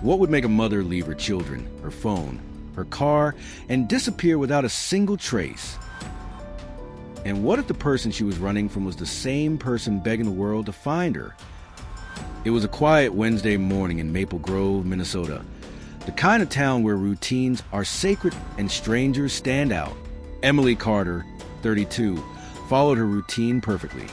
What would make a mother leave her children, her phone, her car, and disappear without a single trace? And what if the person she was running from was the same person begging the world to find her? It was a quiet Wednesday morning in Maple Grove, Minnesota, the kind of town where routines are sacred and strangers stand out. Emily Carter, 32, followed her routine perfectly.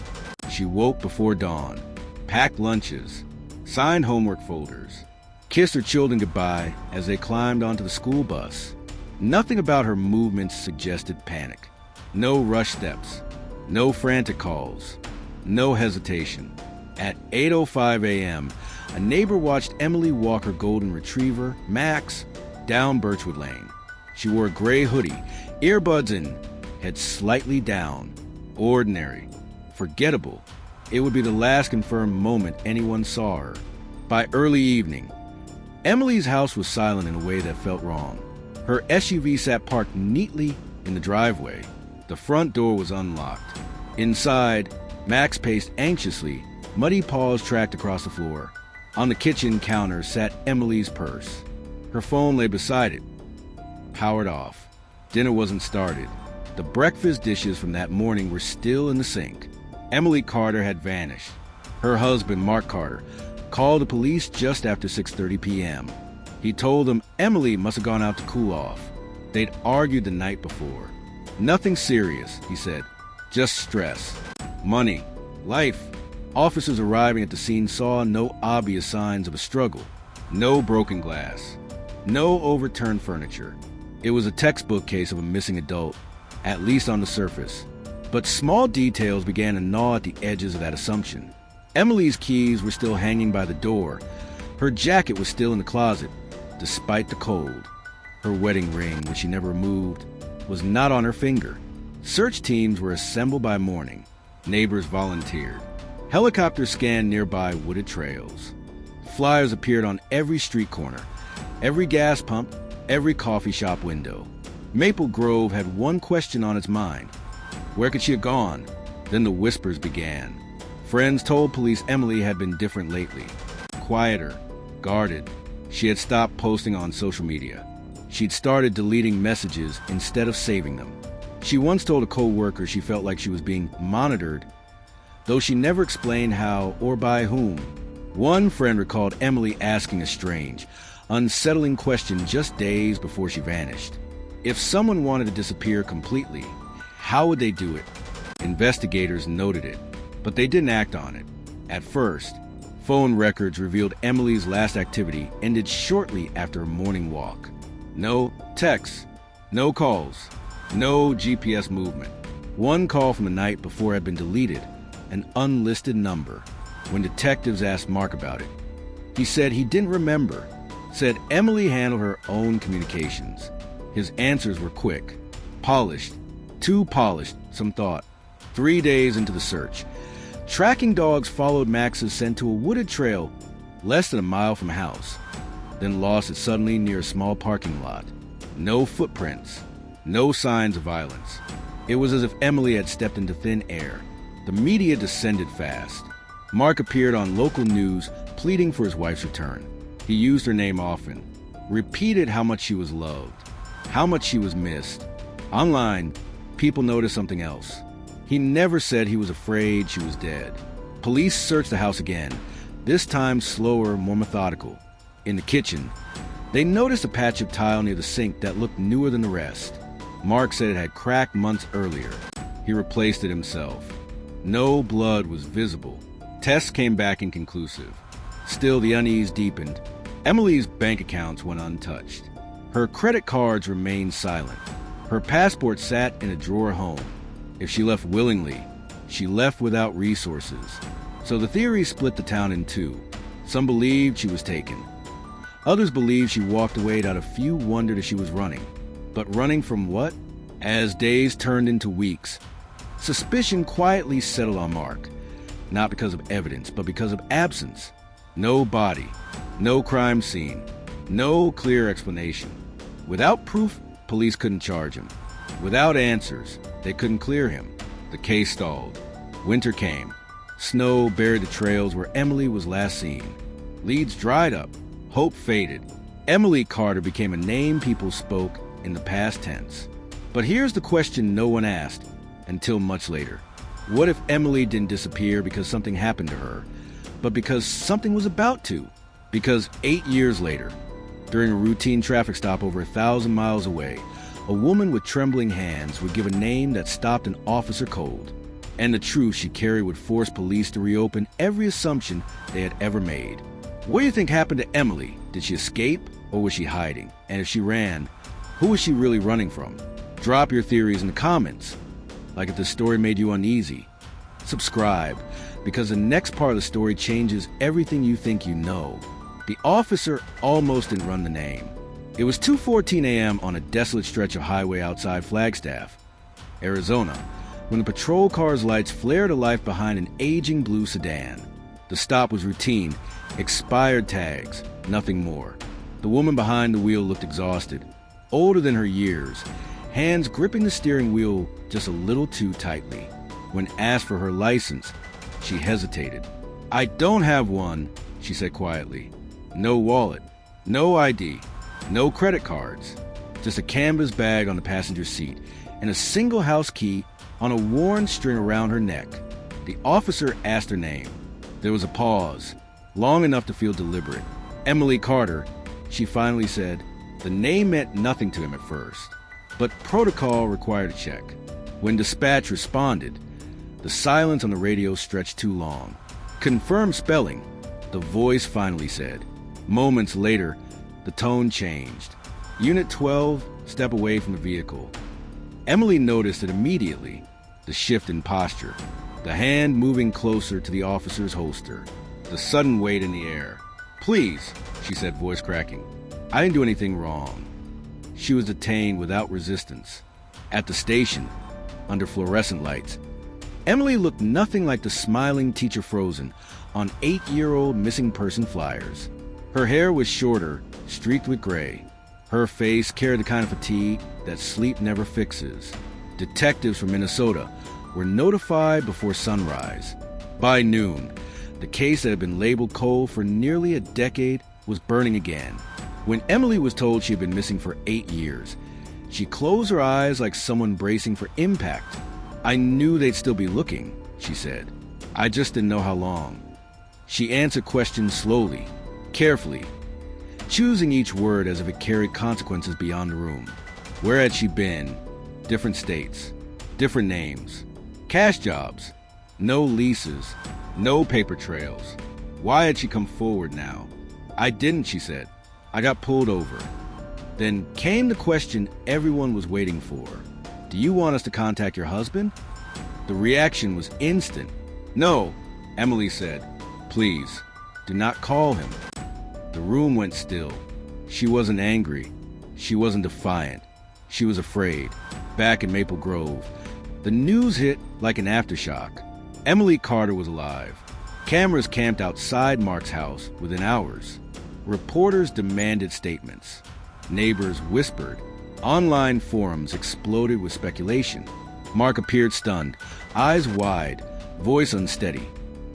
She woke before dawn, packed lunches, signed homework folders, kissed her children goodbye as they climbed onto the school bus. Nothing about her movements suggested panic. No rush steps, no frantic calls, no hesitation. At 8:05 a.m., a neighbor watched Emily walk her golden retriever, Max, down Birchwood Lane. She wore a gray hoodie, earbuds in, head slightly down. Ordinary, forgettable. It would be the last confirmed moment anyone saw her. By early evening, Emily's house was silent in a way that felt wrong. Her SUV sat parked neatly in the driveway. The front door was unlocked. Inside, Max paced anxiously, muddy paws tracked across the floor. On the kitchen counter sat Emily's purse. Her phone lay beside it, powered off. Dinner wasn't started. The breakfast dishes from that morning were still in the sink. Emily Carter had vanished. Her husband, Mark Carter, called the police just after 6:30 p.m. He told them Emily must have gone out to cool off. They'd argued the night before. Nothing serious, he said. Just stress. Money. Life. Officers arriving at the scene saw no obvious signs of a struggle. No broken glass. No overturned furniture. It was a textbook case of a missing adult, at least on the surface. But small details began to gnaw at the edges of that assumption. Emily's keys were still hanging by the door. Her jacket was still in the closet, despite the cold. Her wedding ring, which she never removed, was not on her finger. Search teams were assembled by morning. Neighbors volunteered. Helicopters scanned nearby wooded trails. Flyers appeared on every street corner, every gas pump, every coffee shop window. Maple Grove had one question on its mind. Where could she have gone? Then the whispers began. Friends told police Emily had been different lately. Quieter, guarded. She had stopped posting on social media. She'd started deleting messages instead of saving them. She once told a co-worker she felt like she was being monitored, though she never explained how or by whom. One friend recalled Emily asking a strange, unsettling question just days before she vanished. If someone wanted to disappear completely, how would they do it? Investigators noted it, but they didn't act on it. At first, phone records revealed Emily's last activity ended shortly after a morning walk. No texts, no calls, no GPS movement. One call from the night before had been deleted, an unlisted number. When detectives asked Mark about it, he said he didn't remember, said Emily handled her own communications. His answers were quick, polished, too polished, some thought. 3 days into the search, tracking dogs followed Max's scent to a wooded trail less than a mile from the house, then lost it suddenly near a small parking lot. No footprints, no signs of violence. It was as if Emily had stepped into thin air. The media descended fast. Mark appeared on local news pleading for his wife's return. He used her name often, repeated how much she was loved, how much she was missed. Online, people noticed something else. He never said he was afraid she was dead. Police searched the house again, this time slower, more methodical. In the kitchen, they noticed a patch of tile near the sink that looked newer than the rest. Mark said it had cracked months earlier. He replaced it himself. No blood was visible. Tests came back inconclusive. Still, the unease deepened. Emily's bank accounts went untouched. Her credit cards remained silent. Her passport sat in a drawer home. If she left willingly, she left without resources. So the theory split the town in two. Some believed she was taken. Others believed she walked away, and a few wondered if she was running. But running from what? As days turned into weeks, suspicion quietly settled on Mark. Not because of evidence, but because of absence. No body, no crime scene, no clear explanation. Without proof, police couldn't charge him. Without answers, they couldn't clear him. The case stalled. Winter came. Snow buried the trails where Emily was last seen. Leads dried up. Hope faded. Emily Carter became a name people spoke in the past tense. But here's the question no one asked until much later. What if Emily didn't disappear because something happened to her, but because something was about to? Because 8 years later, during a routine traffic stop over 1,000 miles away, a woman with trembling hands would give a name that stopped an officer cold. And the truth she carried would force police to reopen every assumption they had ever made. What do you think happened to Emily? Did she escape, or was she hiding? And if she ran, who was she really running from? Drop your theories in the comments. Like if the story made you uneasy, subscribe, because the next part of the story changes everything you think you know. The officer almost didn't run the name. It was 2:14 a.m. on a desolate stretch of highway outside Flagstaff, Arizona, when the patrol car's lights flared to life behind an aging blue sedan. The stop was routine, expired tags, nothing more. The woman behind the wheel looked exhausted, older than her years, hands gripping the steering wheel just a little too tightly. When asked for her license, she hesitated. "I don't have one," she said quietly. No wallet, no ID, no credit cards, just a canvas bag on the passenger seat and a single house key on a worn string around her neck. The officer asked her name. There was a pause, long enough to feel deliberate. Emily Carter, she finally said. The name meant nothing to him at first, but protocol required a check. When dispatch responded, the silence on the radio stretched too long. "Confirm spelling," the voice finally said. Moments later, the tone changed. "Unit 12, step away from the vehicle." Emily noticed it immediately, the shift in posture, the hand moving closer to the officer's holster, the sudden weight in the air. "Please," she said, voice cracking. "I didn't do anything wrong." She was detained without resistance. At the station, under fluorescent lights, Emily looked nothing like the smiling teacher Frozen on 8-year-old missing person flyers. Her hair was shorter, streaked with gray. Her face carried the kind of fatigue that sleep never fixes. Detectives from Minnesota were notified before sunrise. By noon, the case that had been labeled cold for nearly a decade was burning again. When Emily was told she had been missing for 8 years, she closed her eyes like someone bracing for impact. "I knew they'd still be looking," she said. "I just didn't know how long." She answered questions slowly, carefully, choosing each word as if it carried consequences beyond the room. Where had she been? Different states, different names, cash jobs, no leases, no paper trails. Why had she come forward now? "I didn't," she said. "I got pulled over." Then came the question everyone was waiting for. "Do you want us to contact your husband?" The reaction was instant. "No," Emily said. "Please, do not call him." The room went still. She wasn't angry. She wasn't defiant. She was afraid. Back in Maple Grove, the news hit like an aftershock. Emily Carter was alive. Cameras camped outside Mark's house within hours. Reporters demanded statements. Neighbors whispered. Online forums exploded with speculation. Mark appeared stunned, eyes wide, voice unsteady,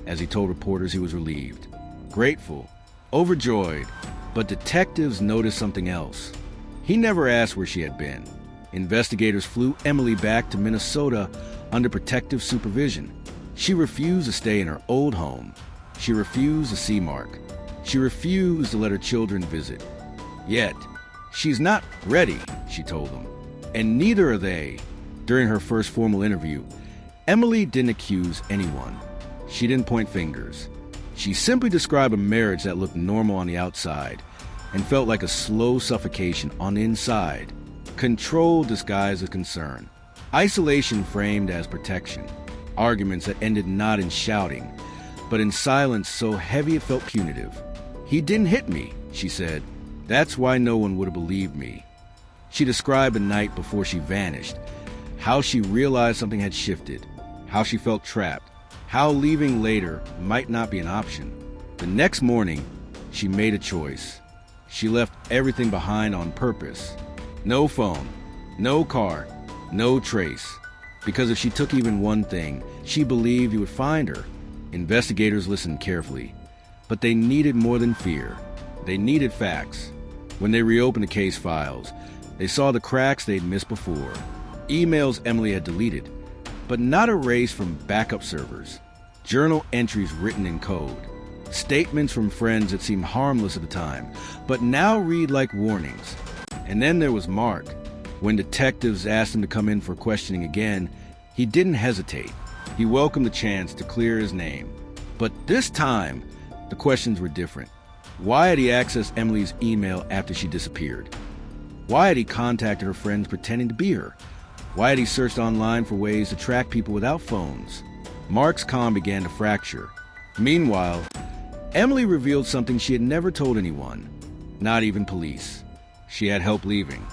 as he told reporters he was relieved, grateful, overjoyed. But detectives noticed something else. He never asked where she had been. Investigators flew Emily back to Minnesota under protective supervision. She refused to stay in her old home. She refused to see Mark. She refused to let her children visit. Yet, she's not ready, she told them. And neither are they. During her first formal interview, Emily didn't accuse anyone. She didn't point fingers. She simply described a marriage that looked normal on the outside and felt like a slow suffocation on the inside. Control disguised as concern. Isolation framed as protection. Arguments that ended not in shouting, but in silence so heavy it felt punitive. "He didn't hit me," she said. "That's why no one would have believed me." She described the night before she vanished, how she realized something had shifted, how she felt trapped, how leaving later might not be an option. The next morning, she made a choice. She left everything behind on purpose. No phone, no car, no trace. Because if she took even one thing, she believed he would find her. Investigators listened carefully, but they needed more than fear. They needed facts. When they reopened the case files, they saw the cracks they'd missed before. Emails Emily had deleted, but not erased from backup servers. Journal entries written in code. Statements from friends that seemed harmless at the time, but now read like warnings. And then there was Mark. When detectives asked him to come in for questioning again, he didn't hesitate. He welcomed the chance to clear his name. But this time, the questions were different. Why had he accessed Emily's email after she disappeared? Why had he contacted her friends pretending to be her? Why had he searched online for ways to track people without phones? Mark's calm began to fracture. Meanwhile, Emily revealed something she had never told anyone, not even police. She had help leaving,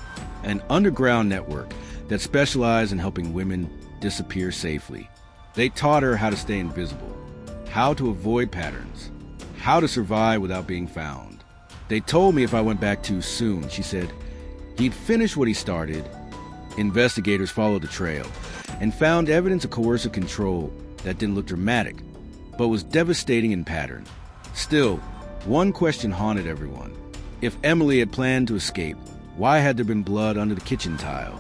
an underground network that specialized in helping women disappear safely. They taught her how to stay invisible, how to avoid patterns, how to survive without being found. They told me if I went back too soon, she said, he'd finish what he started. Investigators followed the trail and found evidence of coercive control that didn't look dramatic, but was devastating in pattern. Still, one question haunted everyone. If Emily had planned to escape, why had there been blood under the kitchen tile?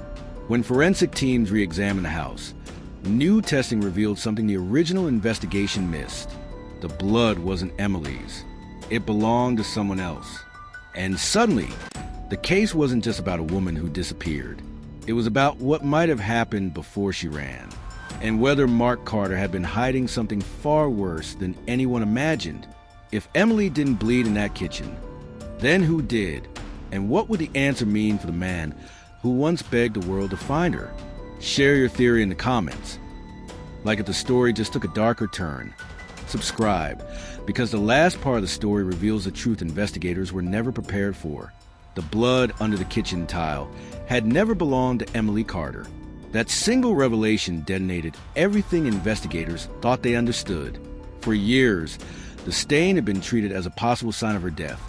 When forensic teams re-examined the house, new testing revealed something the original investigation missed. The blood wasn't Emily's. It belonged to someone else. And suddenly, the case wasn't just about a woman who disappeared. It was about what might have happened before she ran, and whether Mark Carter had been hiding something far worse than anyone imagined. If Emily didn't bleed in that kitchen, then who did? And what would the answer mean for the man who once begged the world to find her? Share your theory in the comments. Like if the story just took a darker turn. Subscribe, because the last part of the story reveals the truth investigators were never prepared for. The blood under the kitchen tile had never belonged to Emily Carter. That single revelation detonated everything investigators thought they understood. For years, the stain had been treated as a possible sign of her death.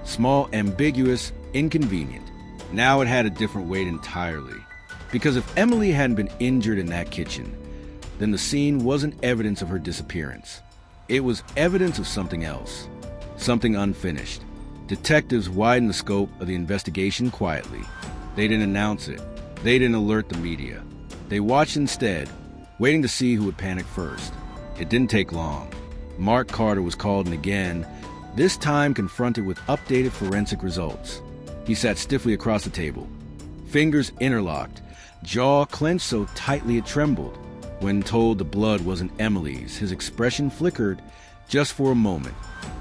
Small, ambiguous, inconvenient. Now it had a different weight entirely. Because if Emily hadn't been injured in that kitchen, then the scene wasn't evidence of her disappearance. It was evidence of something else, something unfinished. Detectives widened the scope of the investigation quietly. They didn't announce it. They didn't alert the media. They watched instead, waiting to see who would panic first. It didn't take long. Mark Carter was called in again, this time confronted with updated forensic results. He sat stiffly across the table, fingers interlocked, jaw clenched so tightly it trembled. When told the blood wasn't Emily's, his expression flickered just for a moment.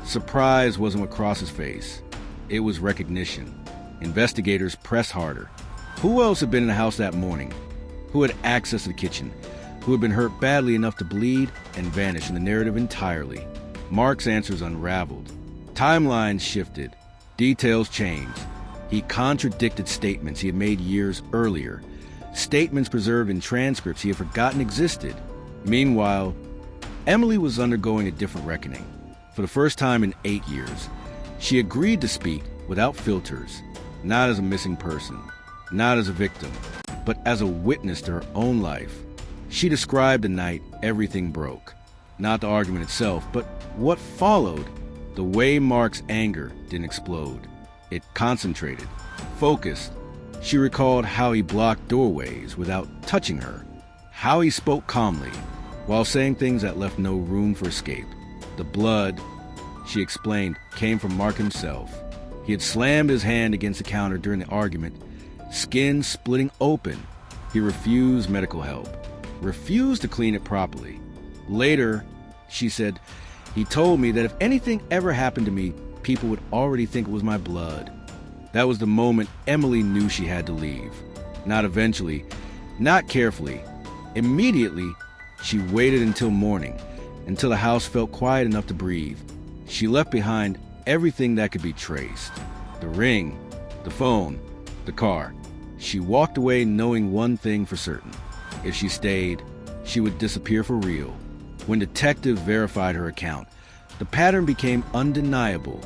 Surprise wasn't what crossed his face. It was recognition. Investigators pressed harder. Who else had been in the house that morning? Who had access to the kitchen? Who had been hurt badly enough to bleed and vanish in the narrative entirely? Mark's answers unraveled. Timelines shifted. Details changed. He contradicted statements he had made years earlier. Statements preserved in transcripts he had forgotten existed. Meanwhile, Emily was undergoing a different reckoning. For the first time in 8 years, she agreed to speak without filters, not as a missing person, not as a victim, but as a witness to her own life. She described the night everything broke. Not the argument itself, but what followed. The way Mark's anger didn't explode. It concentrated, focused. She recalled how he blocked doorways without touching her, how he spoke calmly while saying things that left no room for escape. The blood, she explained, came from Mark himself. He had slammed his hand against the counter during the argument, skin splitting open. He refused medical help, refused to clean it properly. Later, she said, he told me that if anything ever happened to me, people would already think it was my blood. That was the moment Emily knew she had to leave. Not eventually, not carefully. Immediately, she waited until morning, until the house felt quiet enough to breathe. She left behind everything that could be traced. The ring, the phone, the car. She walked away knowing one thing for certain. If she stayed, she would disappear for real. When detectives verified her account, the pattern became undeniable.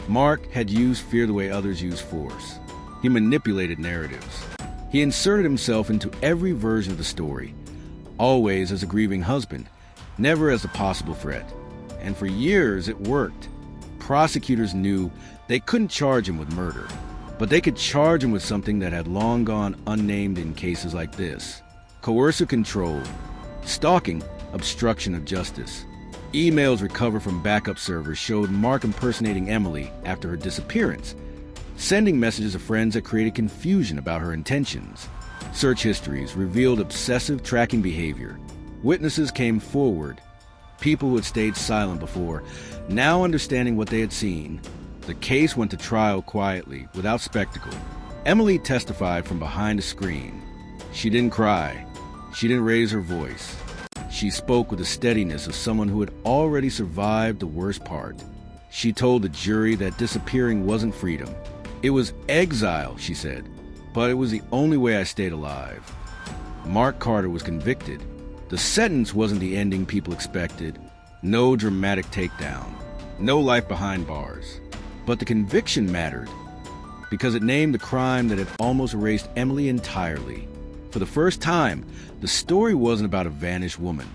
Mark had used fear the way others use force. He manipulated narratives. He inserted himself into every version of the story, always as a grieving husband, never as a possible threat. And for years it worked. prosecutors knew they couldn't charge him with murder, but they could charge him with something that had long gone unnamed in cases like this: coercive control, stalking, obstruction of justice. Emails recovered from backup servers showed Mark impersonating Emily after her disappearance, sending messages to friends that created confusion about her intentions. Search histories revealed obsessive tracking behavior. Witnesses came forward, people who had stayed silent before, now understanding what they had seen. The case went to trial quietly, without spectacle. Emily testified from behind a screen. She didn't cry. She didn't raise her voice. She spoke with the steadiness of someone who had already survived the worst part. She told the jury that disappearing wasn't freedom. It was exile, she said, but it was the only way I stayed alive. Mark Carter was convicted. The sentence wasn't the ending people expected. No dramatic takedown. No life behind bars. But the conviction mattered because it named the crime that had almost erased Emily entirely. For the first time, the story wasn't about a vanished woman.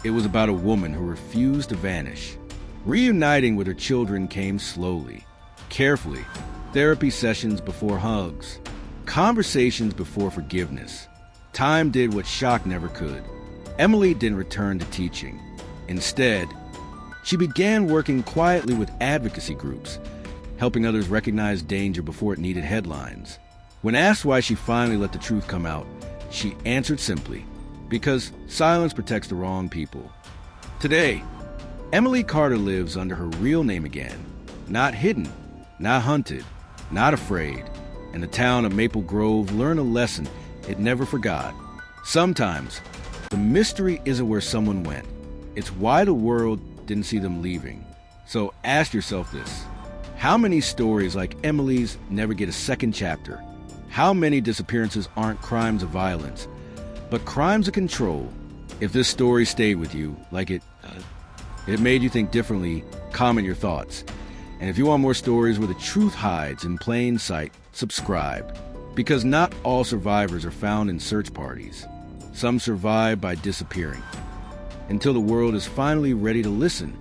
It was about a woman who refused to vanish. Reuniting with her children came slowly, carefully. Therapy sessions before hugs. Conversations before forgiveness. Time did what shock never could. Emily didn't return to teaching. Instead, she began working quietly with advocacy groups, helping others recognize danger before it needed headlines. When asked why she finally let the truth come out, she answered simply, because silence protects the wrong people. Today, Emily Carter lives under her real name again, not hidden, not hunted, not afraid, and the town of Maple Grove learned a lesson it never forgot. Sometimes, the mystery isn't where someone went. It's why the world didn't see them leaving. So ask yourself this: how many stories like Emily's never get a second chapter? How many disappearances aren't crimes of violence, but crimes of control? If this story stayed with you, like it made you think differently, comment your thoughts. And if you want more stories where the truth hides in plain sight, subscribe. Because not all survivors are found in search parties. Some survive by disappearing. Until the world is finally ready to listen